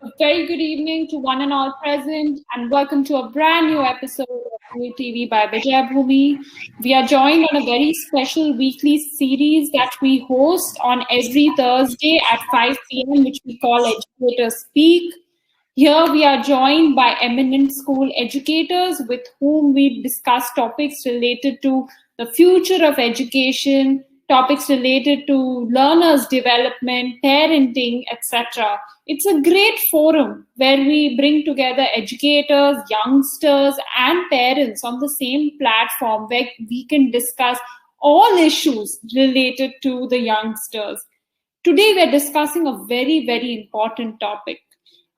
A very good evening to one and all present, and welcome to a brand new episode of New TV by Vijay Bhumi. We are joined on a very special weekly series that we host on every Thursday at 5 p.m., which we call Educators Speak. Here we are joined by eminent school educators with whom we discuss topics related to the future of education, topics related to learners' development, parenting, etc. It's a great forum where we bring together educators, youngsters, and parents on the same platform where we can discuss all issues related to the youngsters. Today, we're discussing a very, very important topic.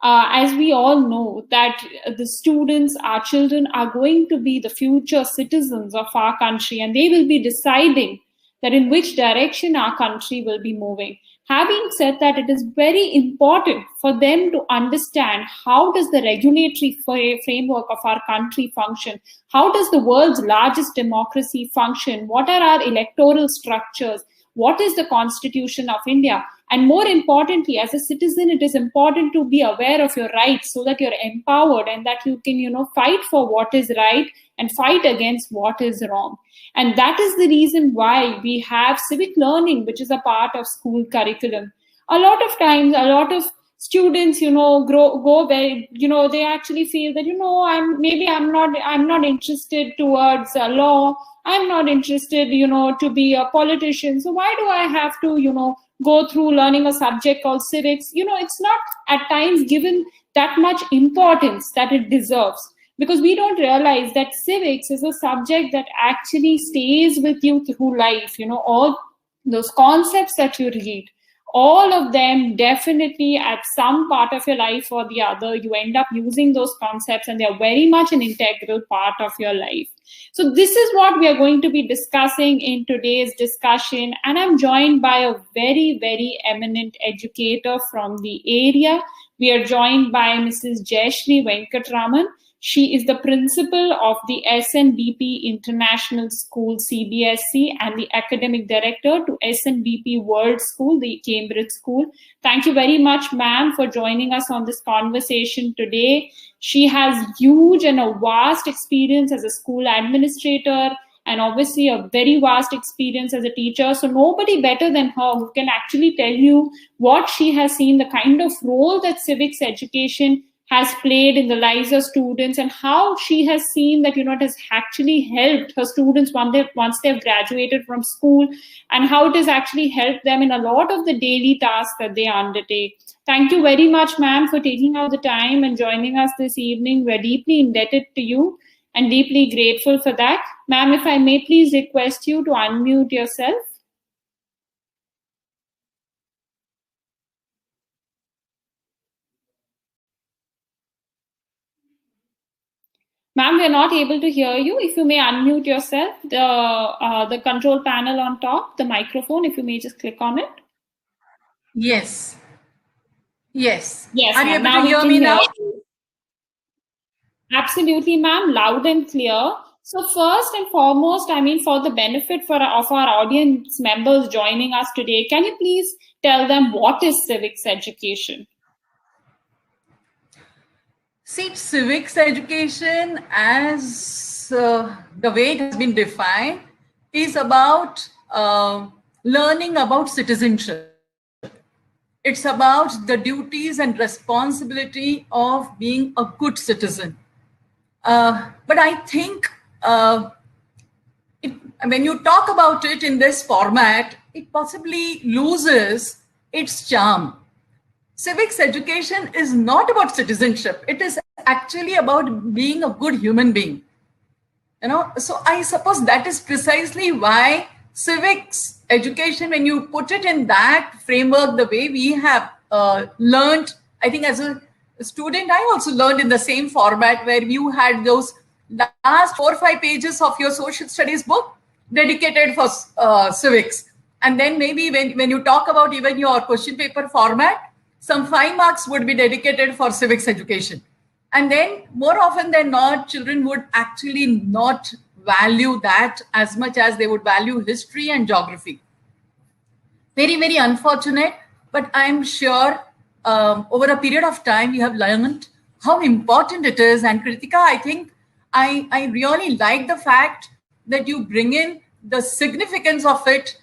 As we all know that the students, our children are going to be the future citizens of our country, and they will be deciding that in which direction our country will be moving. Having said that, it is very important for them to understand how does the regulatory framework of our country function, how does the world's largest democracy function, what are our electoral structures, what is the Constitution of India, and more importantly, as a citizen, it is important to be aware of your rights so that you're empowered and that you can, fight for what is right and fight against what is wrong. And that is the reason why we have civic learning, which is a part of school curriculum. A lot of times, a lot of students, go where, they actually feel that, I'm not interested towards law. I'm not interested, to be a politician. So why do I have to, go through learning a subject called civics? It's not at times given that much importance that it deserves, because we don't realize that civics is a subject that actually stays with you through life. All those concepts that you read, all of them definitely at some part of your life or the other, you end up using those concepts and they're very much an integral part of your life. So this is what we are going to be discussing in today's discussion. And I'm joined by a very, very eminent educator from the area. We are joined by Mrs. Jayashree Venkatraman. She is the principal of the SNBP International School, CBSC, and the academic director to SNBP World School, the Cambridge School. Thank you very much, ma'am, for joining us on this conversation today. She has huge and a vast experience as a school administrator and obviously a very vast experience as a teacher. So nobody better than her who can actually tell you what she has seen, the kind of role that civics education has played in the lives of students, and how she has seen that it has actually helped her students once they've graduated from school, and how it has actually helped them in a lot of the daily tasks that they undertake. Thank you very much, ma'am, for taking out the time and joining us this evening. We're deeply indebted to you and deeply grateful for that. Ma'am, if I may please request you to unmute yourself. Ma'am, we're not able to hear you. If you may unmute yourself, the control panel on top, the microphone, if you may just click on it. Yes. Yes. Yes. Are you able to hear me now? Absolutely, ma'am. Loud and clear. So first and foremost, for the benefit of our audience members joining us today, can you please tell them what is civics education? See, civics education, as the way it has been defined, is about learning about citizenship. It's about the duties and responsibility of being a good citizen. But I think when you talk about it in this format, it possibly loses its charm. Civics education is not about citizenship. It is actually about being a good human being. So I suppose that is precisely why civics education, when you put it in that framework, the way we have learned, I think as a student, I also learned in the same format where you had those last 4 or 5 pages of your social studies book dedicated for civics. And then maybe when you talk about even your question paper format, some 5 marks would be dedicated for civics education. And then more often than not, children would actually not value that as much as they would value history and geography. Very, very unfortunate, but I'm sure over a period of time, we have learned how important it is. And Kritika, I think I really like the fact that you bring in the significance of it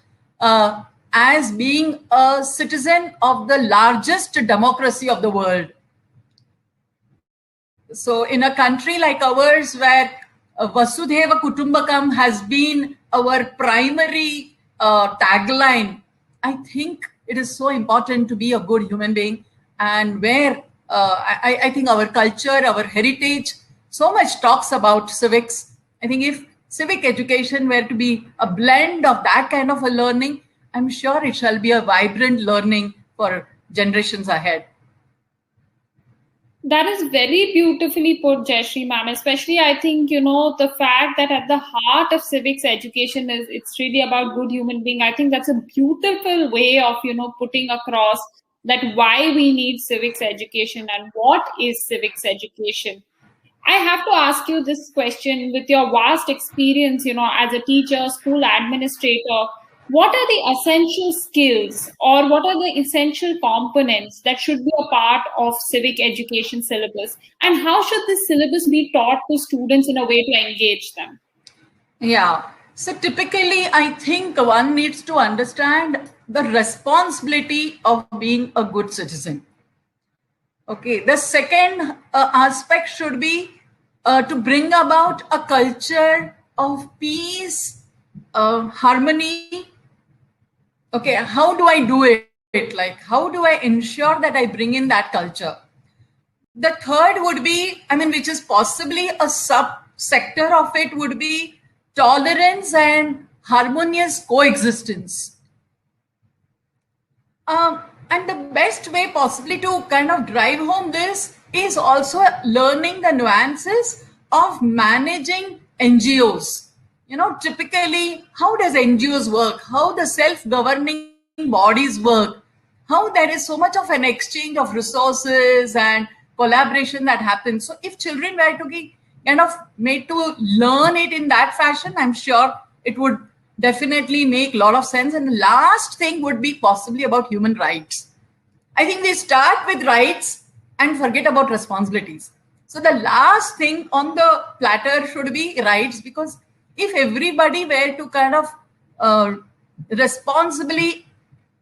as being a citizen of the largest democracy of the world. So in a country like ours, where Vasudhaiva Kutumbakam has been our primary tagline, I think it is so important to be a good human being, and where I think our culture, our heritage, so much talks about civics. I think if civic education were to be a blend of that kind of a learning, I'm sure it shall be a vibrant learning for generations ahead. That is very beautifully put, Jayashree ma'am. Especially, I think, the fact that at the heart of civics education is it's really about good human being. I think that's a beautiful way of, putting across that why we need civics education and what is civics education. I have to ask you this question with your vast experience, as a teacher, school administrator. What are the essential skills or what are the essential components that should be a part of civic education syllabus? And how should this syllabus be taught to students in a way to engage them? Yeah. So typically, I think one needs to understand the responsibility of being a good citizen. Okay. The second aspect should be to bring about a culture of peace, harmony. Okay, how do I do it? Like, how do I ensure that I bring in that culture? The third would be, which is possibly a sub-sector of it, would be tolerance and harmonious coexistence. And the best way possibly to kind of drive home this is also learning the nuances of managing NGOs. Typically, how does NGOs work? How the self-governing bodies work? How there is so much of an exchange of resources and collaboration that happens. So if children were to be kind of made to learn it in that fashion, I'm sure it would definitely make a lot of sense. And the last thing would be possibly about human rights. I think we start with rights and forget about responsibilities. So the last thing on the platter should be rights, because if everybody were to kind of responsibly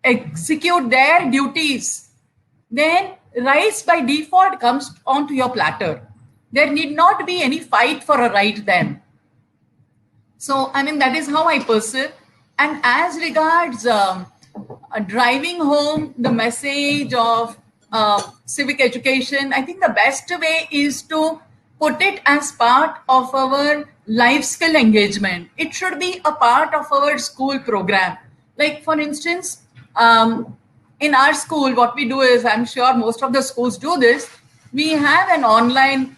execute their duties, then rights by default comes onto your platter. There need not be any fight for a right then. So, that is how I perceive. And as regards driving home the message of civic education, I think the best way is to put it as part of our life skill engagement. It should be a part of our school program. Like, for instance, in our school, what we do is, I'm sure most of the schools do this, we have an online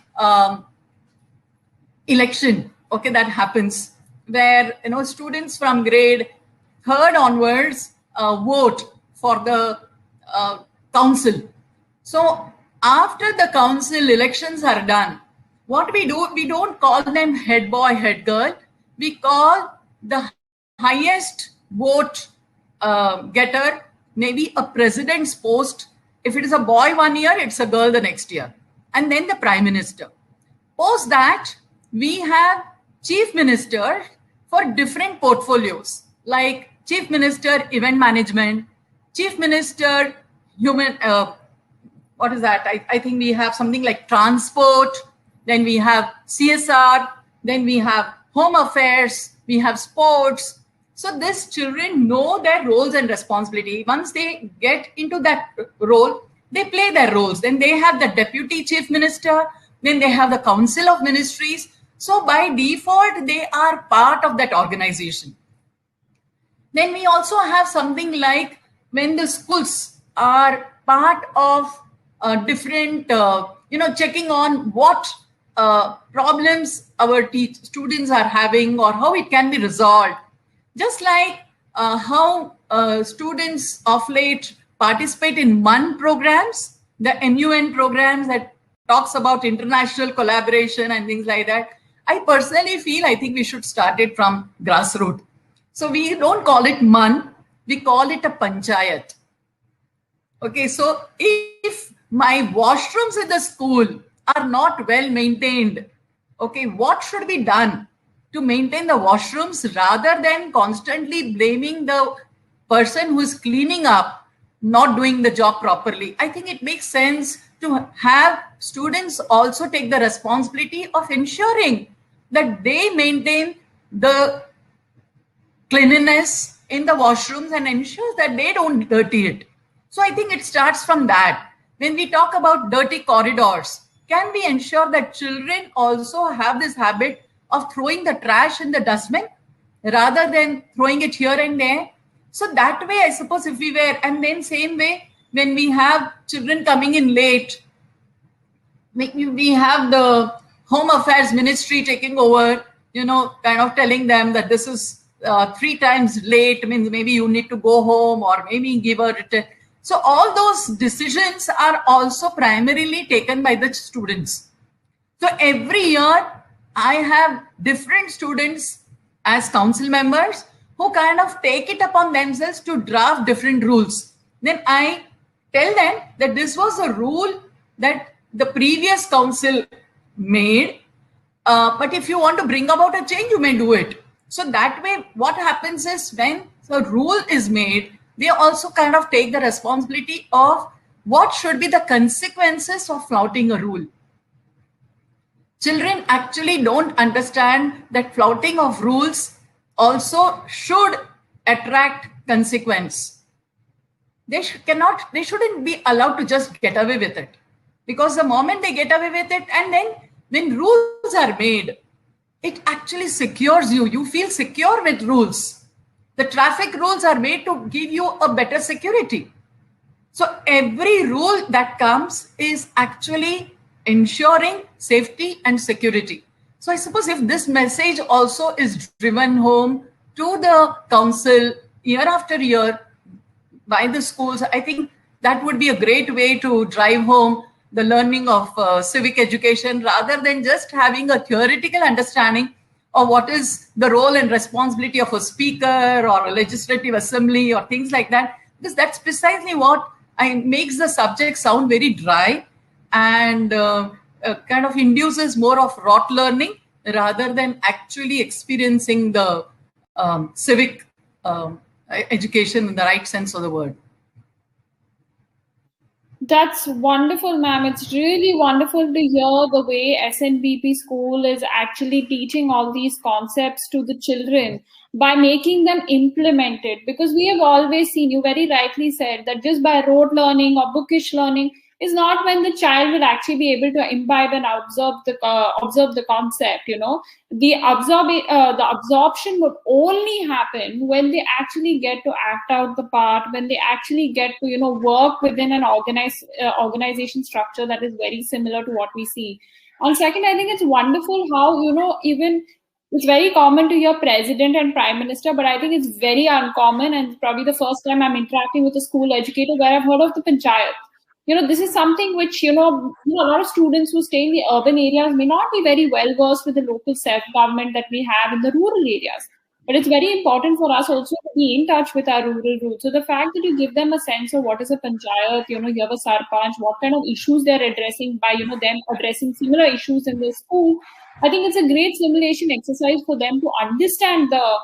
election, okay, that happens where, students from grade 3rd onwards vote for the council. So after the council elections are done, what we do, we don't call them head boy, head girl. We call the highest vote getter, maybe a president's post. If it is a boy 1 year, it's a girl the next year. And then the prime minister. Post that, we have chief minister for different portfolios, like chief minister, event management, chief minister, human, what is that? I think we have something like transport, then we have CSR, then we have home affairs, we have sports. So these children know their roles and responsibility. Once they get into that role, they play their roles. Then they have the deputy chief minister, then they have the council of ministries. So by default, they are part of that organization. Then we also have something like when the schools are part of different, checking on what problems our students are having or how it can be resolved. Just like how students of late participate in MUN programs, the MUN programs that talks about international collaboration and things like that. I personally feel I think we should start it from grassroots. So we don't call it MUN, we call it a panchayat. Okay, so if my washrooms in the school are not well maintained, okay, what should be done to maintain the washrooms rather than constantly blaming the person who is cleaning up not doing the job properly? I think it makes sense to have students also take the responsibility of ensuring that they maintain the cleanliness in the washrooms and ensures that they don't dirty it. So I think it starts from that. When we talk about dirty corridors, can we ensure that children also have this habit of throwing the trash in the dustbin rather than throwing it here and there? So that way, I suppose if we were, and then same way, when we have children coming in late, we have the Home Affairs Ministry taking over, kind of telling them that this is 3 times late, means maybe you need to go home or maybe give a return. So all those decisions are also primarily taken by the students. So every year I have different students as council members who kind of take it upon themselves to draft different rules. Then I tell them that this was a rule that the previous council made, but if you want to bring about a change, you may do it. So that way, what happens is when the rule is made, they also kind of take the responsibility of what should be the consequences of flouting a rule. Children actually don't understand that flouting of rules also should attract consequence. They shouldn't be allowed to just get away with it, because the moment they get away with it, and then when rules are made, it actually secures you. You feel secure with rules. The traffic rules are made to give you a better security. So every rule that comes is actually ensuring safety and security. So I suppose if this message also is driven home to the council year after year by the schools, I think that would be a great way to drive home the learning of civic education, rather than just having a theoretical understanding of what is the role and responsibility of a speaker or a legislative assembly or things like that, because that's precisely what makes the subject sound very dry and kind of induces more of rote learning rather than actually experiencing the civic education in the right sense of the word. That's wonderful, ma'am. It's really wonderful to hear the way SNBP school is actually teaching all these concepts to the children by making them implement it. Because we have always seen, you very rightly said, that just by rote learning or bookish learning is not when the child will actually be able to imbibe and observe the concept. The absorption would only happen when they actually get to act out the part, when they actually get to work within an organization structure that is very similar to what we see. And second, I think it's wonderful how even it's very common to hear president and prime minister, but I think it's very uncommon, and probably the first time I'm interacting with a school educator where I've heard of the panchayat. This is something which, a lot of students who stay in the urban areas may not be very well versed with the local self-government that we have in the rural areas. But it's very important for us also to be in touch with our rural roots. So the fact that you give them a sense of what is a panchayat, you have a sarpanch, what kind of issues they're addressing by, them addressing similar issues in the school, I think it's a great simulation exercise for them to understand the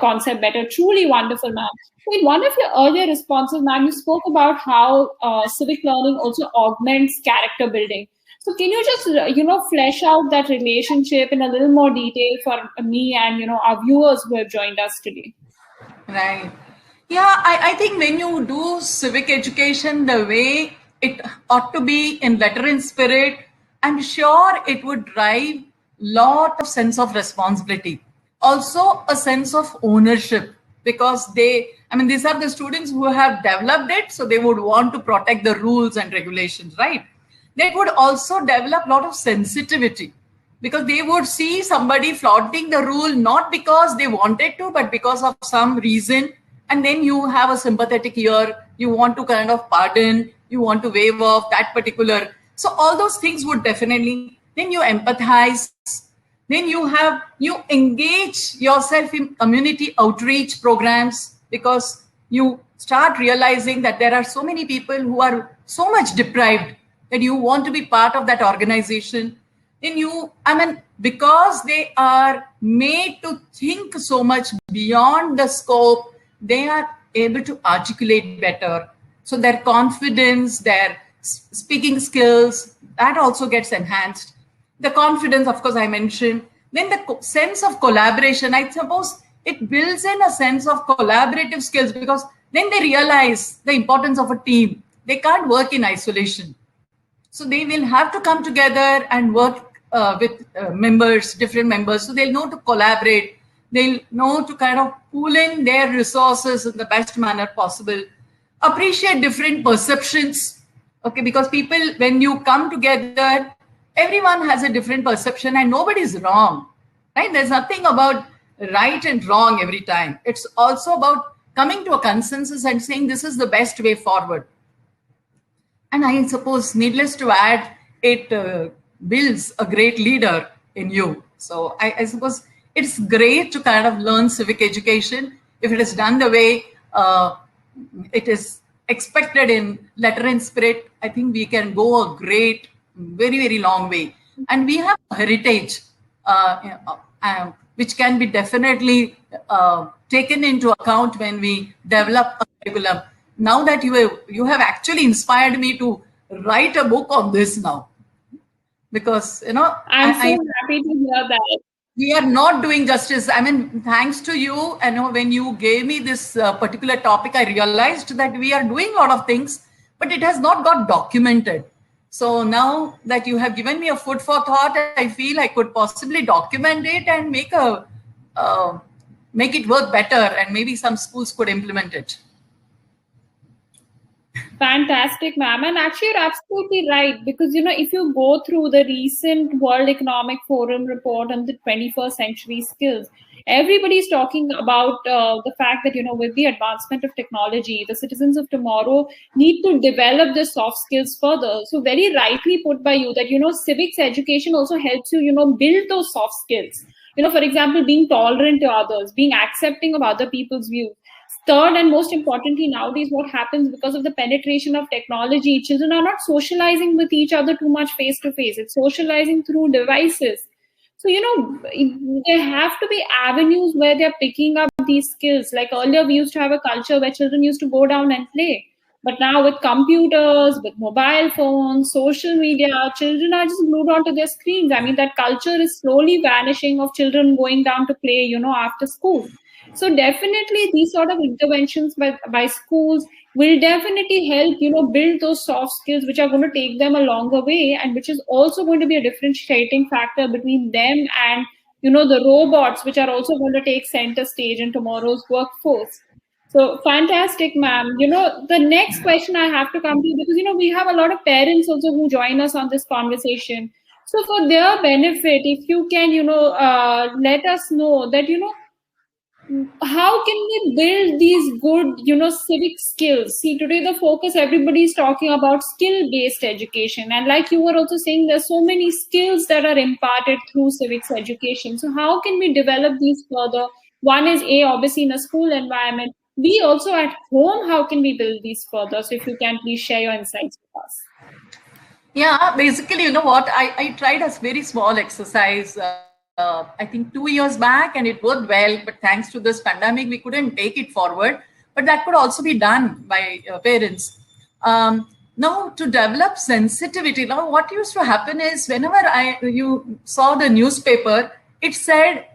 concept better. Truly wonderful, ma'am. So in one of your earlier responses, ma'am, you spoke about how civic learning also augments character building. So can you just, flesh out that relationship in a little more detail for me and, our viewers who have joined us today? Right. Yeah, I think when you do civic education the way it ought to be in letter and spirit, I'm sure it would drive lot of sense of responsibility. Also a sense of ownership, because these are the students who have developed it, so they would want to protect the rules and regulations, right? They would also develop a lot of sensitivity, because they would see somebody flaunting the rule, not because they wanted to, but because of some reason. And then you have a sympathetic ear, you want to kind of pardon, you want to waive off that particular. So all those things would definitely, then you empathize, then you engage yourself in community outreach programs, because you start realizing that there are so many people who are so much deprived that you want to be part of that organization, then because they are made to think so much beyond the scope, they are able to articulate better. So their confidence, their speaking skills, that also gets enhanced. The confidence, of course, I mentioned. Then the sense of collaboration, I suppose it builds in a sense of collaborative skills, because then they realize the importance of a team. They can't work in isolation. So they will have to come together and work with members, different members. So they'll know to collaborate. They'll know to kind of pool in their resources in the best manner possible. Appreciate different perceptions. Okay, because people, when you come together, everyone has a different perception and nobody's wrong, right? There's nothing about right and wrong every time. It's also about coming to a consensus and saying this is the best way forward. And I suppose, needless to add, it builds a great leader in you. So I suppose it's great to kind of learn civic education. If it is done the way it is expected in letter and spirit, I think we can go a great, very, very long way. And we have a heritage which can be definitely taken into account when we develop a curriculum. Now that you have actually inspired me to write a book on this now, because I'm so happy to hear that. We are not doing justice. I mean, thanks to you, when you gave me this particular topic, I realized that we are doing a lot of things, but it has not got documented. So now that you have given me a food for thought, I feel I could possibly document it and make it work better, and maybe some schools could implement it. Fantastic, ma'am. And actually, you're absolutely right, because, if you go through the recent World Economic Forum report on the 21st century skills, everybody's talking about the fact that, with the advancement of technology, the citizens of tomorrow need to develop the soft skills further. So very rightly put by you that, civics education also helps you, build those soft skills. For example, being tolerant to others, being accepting of other people's views. Third, and most importantly, nowadays, what happens because of the penetration of technology, children are not socializing with each other too much face to face. It's socializing through devices. So, there have to be avenues where they're picking up these skills. Like earlier, we used to have a culture where children used to go down and play. But now with computers, with mobile phones, social media, children are just glued onto their screens. I mean, that culture is slowly vanishing of children going down to play, after school. So definitely these sort of interventions by schools will definitely help, build those soft skills, which are going to take them a longer way, and which is also going to be a differentiating factor between them and, the robots, which are also going to take center stage in tomorrow's workforce. So fantastic, ma'am. The next question I have to come to, because, we have a lot of parents also who join us on this conversation. So for their benefit, if you can, let us know that, how can we build these good, civic skills? See, today the focus, everybody is talking about skill-based education. And like you were also saying, there's so many skills that are imparted through civics education. So how can we develop these further? One is obviously in a school environment. We also at home, how can we build these further? So if you can please share your insights with us. Yeah, basically, you know what, I tried a very small exercise, I think 2 years back, and it worked well, but thanks to this pandemic, we couldn't take it forward. But that could also be done by parents. Now, to develop sensitivity, now what used to happen is whenever you saw the newspaper, it said,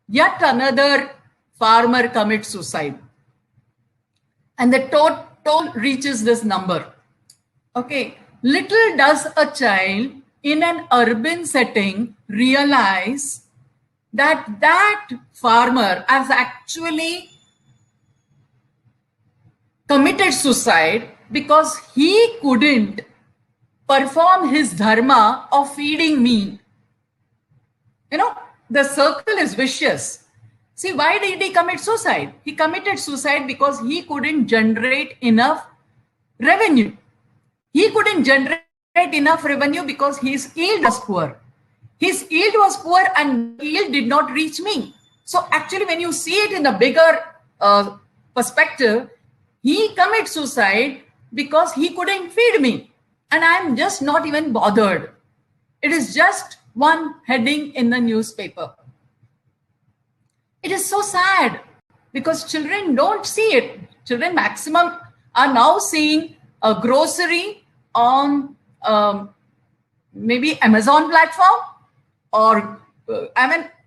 yet another farmer commits suicide. And the total reaches this number. Okay, little does a child in an urban setting realize that that farmer has actually committed suicide because he couldn't perform his dharma of feeding me. The circle is vicious. See, why did he commit suicide? He committed suicide because he couldn't generate enough revenue. He couldn't generate enough revenue because his yield was poor. His yield was poor and yield did not reach me. So actually, when you see it in a bigger perspective, he commits suicide because he couldn't feed me. And I'm just not even bothered. It is just one heading in the newspaper. It is so sad because children don't see it. Children maximum are now seeing a grocery on maybe Amazon platform or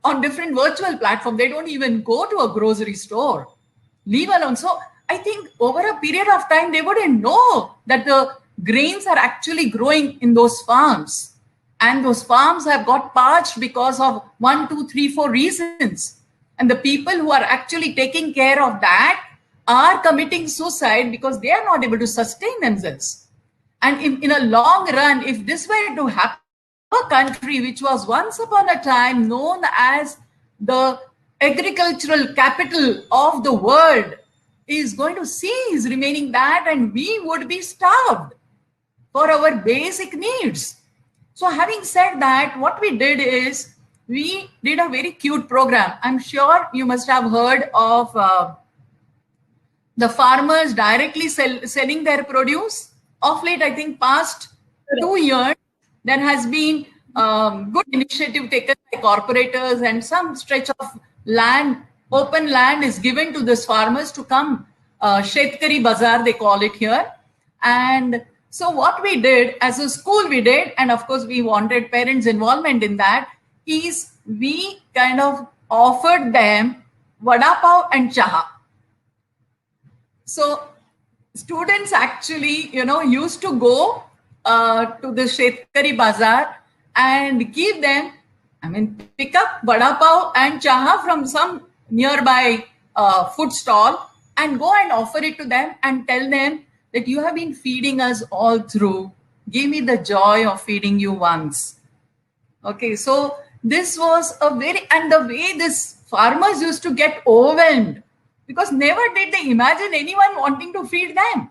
on different virtual platform. They don't even go to a grocery store, leave alone. So I think over a period of time, they wouldn't know that the grains are actually growing in those farms. And those farms have got parched because of 1, 2, 3, 4 reasons. And the people who are actually taking care of that are committing suicide because they are not able to sustain themselves. And in a long run, if this were to happen, a country which was once upon a time known as the agricultural capital of the world is going to cease remaining that, and we would be starved for our basic needs. So having said that, what we did is we did a very cute program. I'm sure you must have heard of the farmers directly selling their produce. Of late, I think past 2 years, there has been good initiative taken by corporators, and some stretch of land, open land is given to these farmers to come, Shetkari Bazaar, they call it here. And so what we did as a school, and of course we wanted parents' involvement in that, is we kind of offered them vada pav and chaha. So students actually, used to go to the Shetkari Bazaar and give them, pick up vada pav and chaha from some nearby food stall and go and offer it to them and tell them that you have been feeding us all through. Give me the joy of feeding you once. Okay, so this was and the way this farmers used to get overwhelmed because never did they imagine anyone wanting to feed them.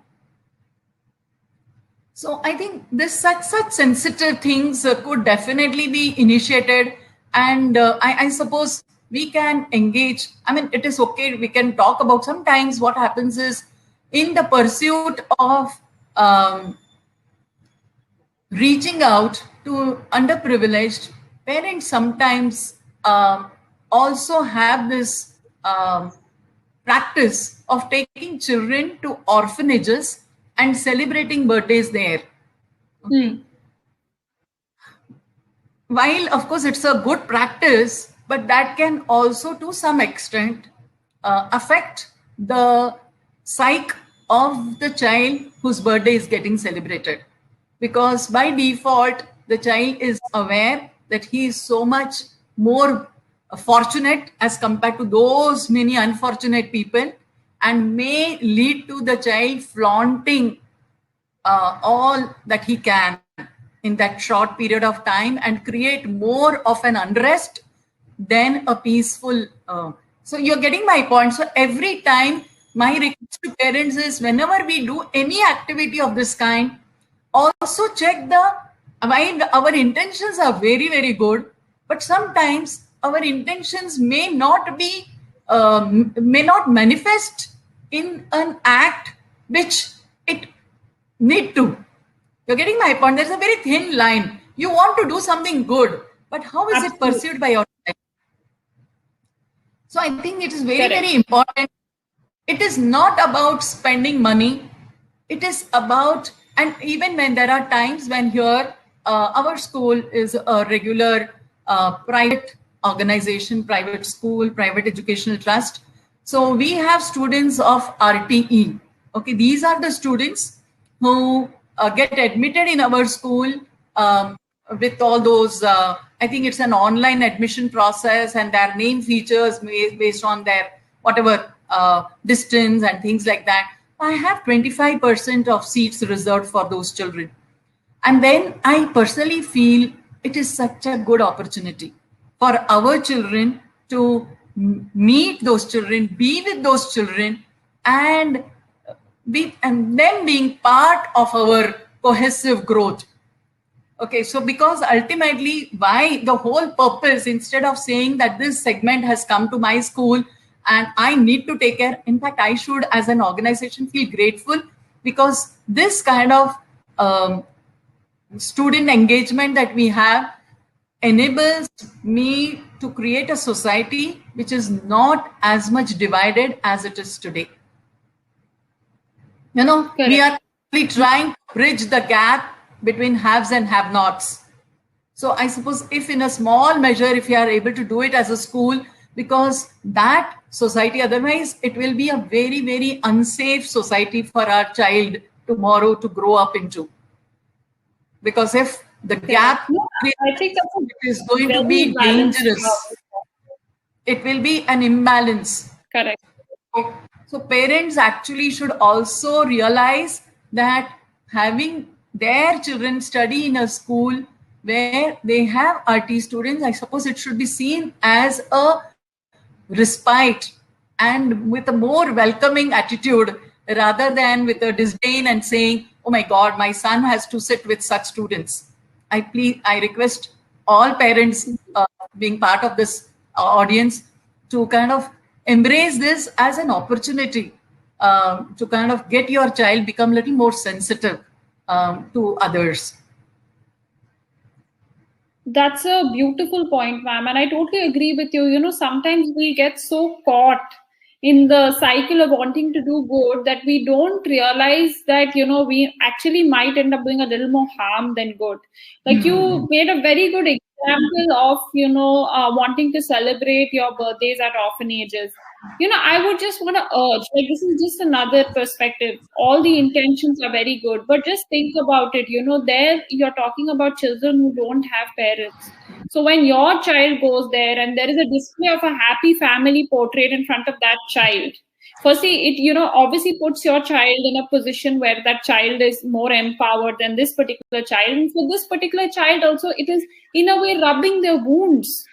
So I think such sensitive things could definitely be initiated, and I suppose we can engage. It is okay. We can talk about sometimes what happens is in the pursuit of reaching out to underprivileged parents. Sometimes also have this practice of taking children to orphanages and celebrating birthdays there. Okay. While, of course, it's a good practice, but that can also, to some extent, affect the psyche of the child whose birthday is getting celebrated. Because by default, the child is aware that he is so much more fortunate as compared to those many unfortunate people, and may lead to the child flaunting all that he can in that short period of time and create more of an unrest than a peaceful. So you're getting my point. So every time my request to parents is whenever we do any activity of this kind, also check our intentions are very, very good, but sometimes our intentions may not be may not manifest in an act which it need to. You're getting my point. There's a very thin line. You want to do something good, but how is it perceived by your child? So I think it is very, very important. It is not about spending money. It is about, and even when there are times when here our school is a regular private organization, private school, private educational trust. So we have students of RTE. Okay, these are the students who get admitted in our school with all those, I think it's an online admission process, and their name features based on their whatever distance and things like that. I have 25% of seats reserved for those children. And then I personally feel it is such a good opportunity for our children to meet those children, be with those children, and them being part of our cohesive growth. Okay, so because ultimately, why the whole purpose, instead of saying that this segment has come to my school and I need to take care. In fact, I should, as an organization, feel grateful, because this kind of student engagement that we have enables me to create a society which is not as much divided as it is today. You know, Correct. we are really trying to bridge the gap between haves and have-nots. So I suppose if in a small measure, if you are able to do it as a school, because that society, otherwise it will be a very, very unsafe society for our child tomorrow to grow up into. Because if the gap I think is going to be dangerous, it will be an imbalance. Correct. So parents actually should also realize that having their children study in a school where they have RT students, I suppose it should be seen as a respite and with a more welcoming attitude, rather than with a disdain and saying, oh my God, my son has to sit with such students. I request all parents being part of this audience to kind of embrace this as an opportunity to kind of get your child become a little more sensitive to others. That's a beautiful point, ma'am. And I totally agree with you. You know, sometimes we get so caught in the cycle of wanting to do good that we don't realize that, you know, we actually might end up doing a little more harm than good. Like you made a very good example of, you know, wanting to celebrate your birthdays at orphanages. You know, I would just want to urge, like, this is just another perspective. All the intentions are very good, but just think about it. You know, there you're talking about children who don't have parents. So when your child goes there and there is a display of a happy family portrait in front of that child, firstly, it, you know, obviously puts your child in a position where that child is more empowered than this particular child. And for this particular child also, it is in a way rubbing their wounds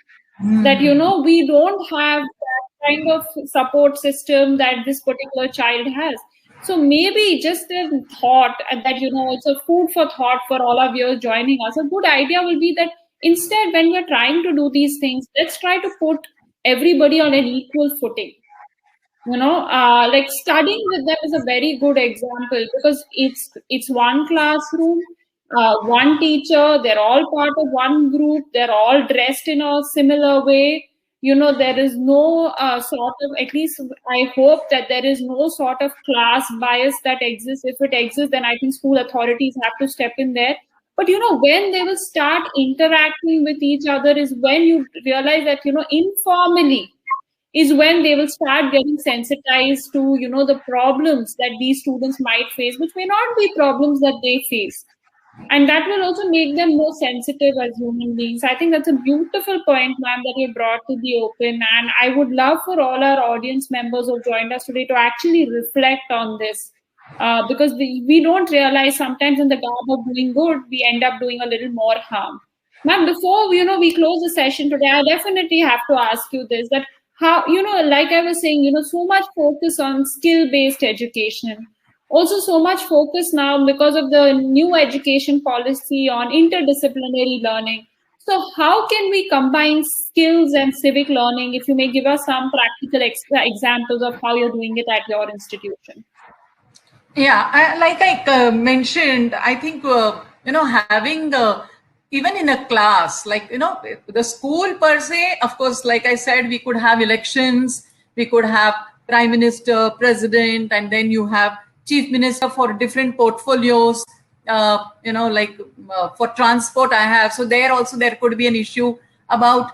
that, you know, we don't have that kind of support system that this particular child has. So maybe just a thought that, you know, it's a food for thought for all of you joining us. A good idea will be that instead, when we're trying to do these things, let's try to put everybody on an equal footing. You know, like studying with them is a very good example, because it's one classroom, one teacher, they're all part of one group, they're all dressed in a similar way. You know, there is no sort of, at least I hope that there is no sort of class bias that exists. If it exists, then I think school authorities have to step in there. But, you know, when they will start interacting with each other is when you realize that, you know, informally is when they will start getting sensitized to, you know, the problems that these students might face, which may not be problems that they face. And that will also make them more sensitive as human beings. I think that's a beautiful point, ma'am, that you brought to the open. And I would love for all our audience members who joined us today to actually reflect on this. Because we don't realize sometimes in the garb of doing good, we end up doing a little more harm. Ma'am, before, you know, we close the session today, I definitely have to ask you this, that how, you know, like I was saying, you know, so much focus on skill-based education. Also, so much focus now because of the new education policy on interdisciplinary learning. So how can we combine skills and civic learning? If you may give us some practical examples of how you're doing it at your institution. Yeah, like I mentioned, I think, you know, having even in a class, like, you know, the school per se, of course, like I said, we could have elections, we could have prime minister, president, and then you have chief minister for different portfolios, you know, like for transport I have. So there also there could be an issue about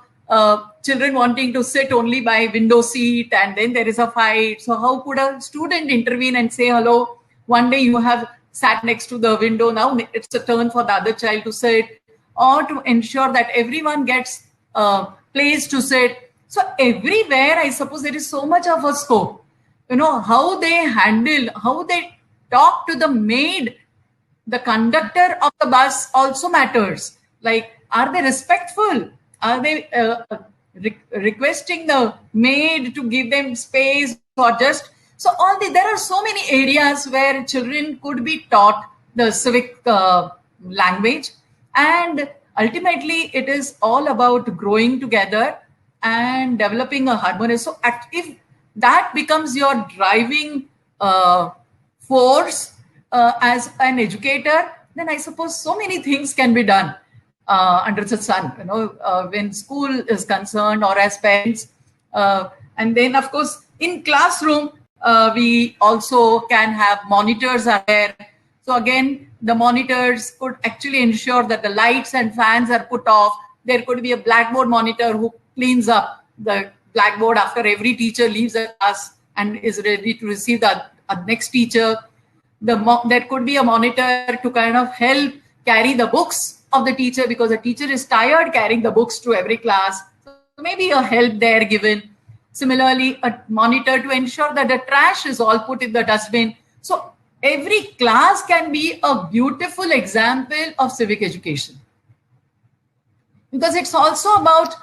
children wanting to sit only by window seat, and then there is a fight. So how could a student intervene and say, hello, one day you have sat next to the window, now it's a turn for the other child to sit, or to ensure that everyone gets place to sit. So everywhere, I suppose there is so much of a scope. You know, how they handle, how they talk to the maid, the conductor of the bus also matters. Like, are they respectful? Are they requesting the maid to give them space, or just, so all the, there are so many areas where children could be taught the civic language. And ultimately, it is all about growing together and developing a harmonious. So if that becomes your driving force as an educator, then I suppose so many things can be done under the sun, when school is concerned, or as parents. And then, of course, in classroom, we also can have monitors are there. So again, the monitors could actually ensure that the lights and fans are put off. There could be a blackboard monitor who cleans up the blackboard after every teacher leaves the class and is ready to receive the next teacher. There could be a monitor to kind of help carry the books of the teacher, because the teacher is tired carrying the books to every class. So maybe a help there given. Similarly, a monitor to ensure that the trash is all put in the dustbin. So every class can be a beautiful example of civic education, because it's also about.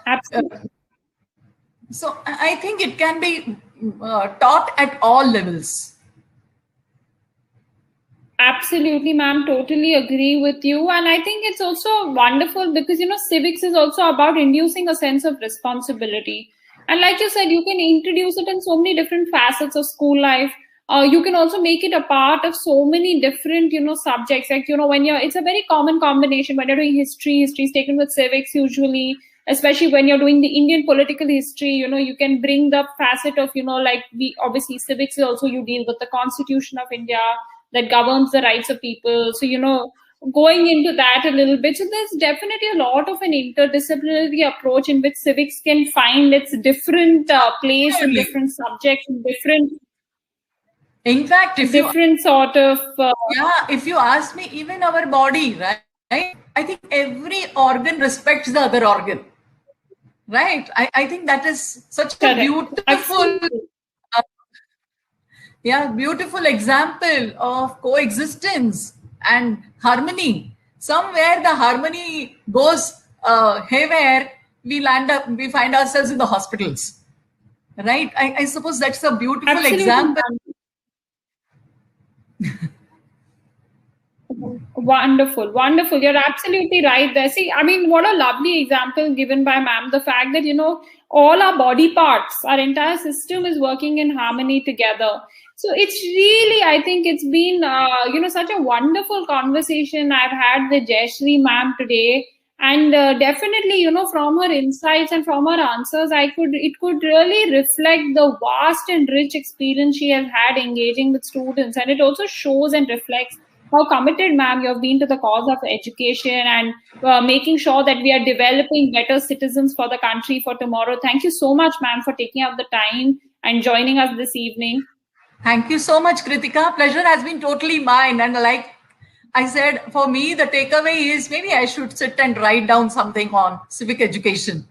So I think it can be taught at all levels. Absolutely, ma'am. Totally agree with you. And I think it's also wonderful because, civics is also about inducing a sense of responsibility. And like you said, you can introduce it in so many different facets of school life. You can also make it a part of so many different, subjects. Like, when it's a very common combination when you're doing history is taken with civics usually, especially when you're doing the Indian political history, you can bring the facet of, like we obviously civics is also you deal with the Constitution of India that governs the rights of people. So, going into that a little bit. So there's definitely a lot of an interdisciplinary approach in which civics can find its different place in different subjects, in different. In fact, if different sort of. If you ask me, even our body, right? I think every organ respects the other organ, right? I think that is such a beautiful. Beautiful example of coexistence and harmony. Somewhere the harmony goes haywire, we find ourselves in the hospitals, right? I suppose that's a beautiful example. Wonderful, wonderful. You're absolutely right there. See, I mean, what a lovely example given by ma'am. The fact that, all our body parts, our entire system is working in harmony together. So it's really, I think it's been, such a wonderful conversation I've had with Jayashree ma'am today. And definitely, from her insights and from her answers, it could really reflect the vast and rich experience she has had engaging with students. And it also shows and reflects how committed, ma'am, you have been to the cause of education and making sure that we are developing better citizens for the country for tomorrow. Thank you so much, ma'am, for taking up the time and joining us this evening. Thank you so much, Kritika. Pleasure has been totally mine. And like I said, for me, the takeaway is maybe I should sit and write down something on civic education.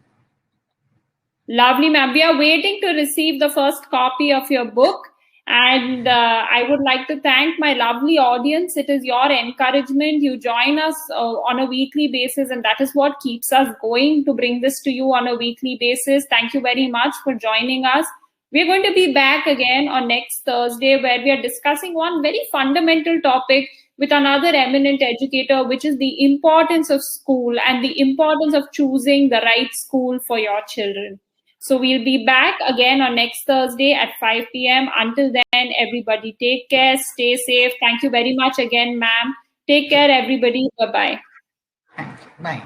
Lovely, ma'am. We are waiting to receive the first copy of your book. And I would like to thank my lovely audience. It is your encouragement. You join us on a weekly basis, and that is what keeps us going to bring this to you on a weekly basis. Thank you very much for joining us. We're going to be back again on next Thursday, where we are discussing one very fundamental topic with another eminent educator, which is the importance of school and the importance of choosing the right school for your children. So we'll be back again on next Thursday at 5 p.m. Until then, everybody take care, stay safe. Thank you very much again, ma'am. Take care, everybody. Bye-bye. Bye.